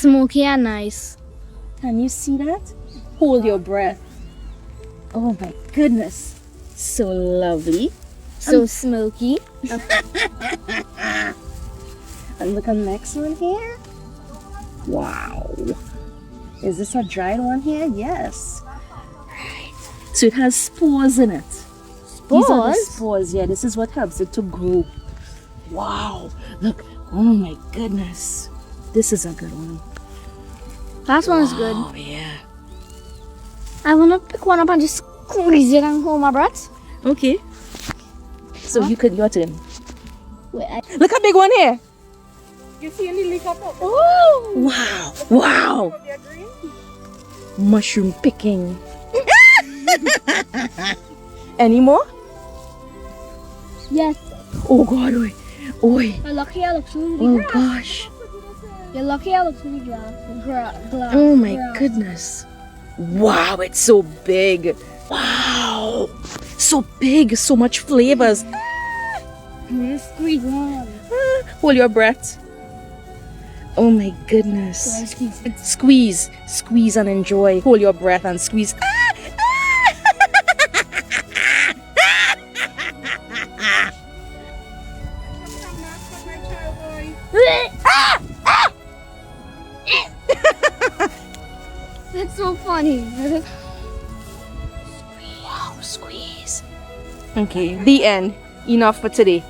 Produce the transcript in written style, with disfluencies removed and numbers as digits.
smoky and nice. Can you see that? Hold your breath. Oh my goodness. So lovely. So smoky. And look at the next one here. Wow. Is this a dried one here? Yes. Right. So it has spores in it. These are the spores. Yeah, this is what helps it to grow. Wow. Look. Oh my goodness. This is a good one. Last one is good. Oh, yeah. I want to pick one up and just squeeze it and hold my breath. Okay. So you could, your turn. Wait, Look how big one here. You see any leaf up? Oh! Wow. Wow. Mushroom picking. Any more? Yes. Oh God, oi. Oi. You're lucky I look really Oh gosh. You're lucky I look really Oh my goodness. Wow, it's so big. Wow. So big, so much flavors. Squeeze one. Hold your breath. Oh my goodness. Squeeze. Squeeze and enjoy. Hold your breath and squeeze. That's so funny. Wow, squeeze. Okay, the end. Enough for today.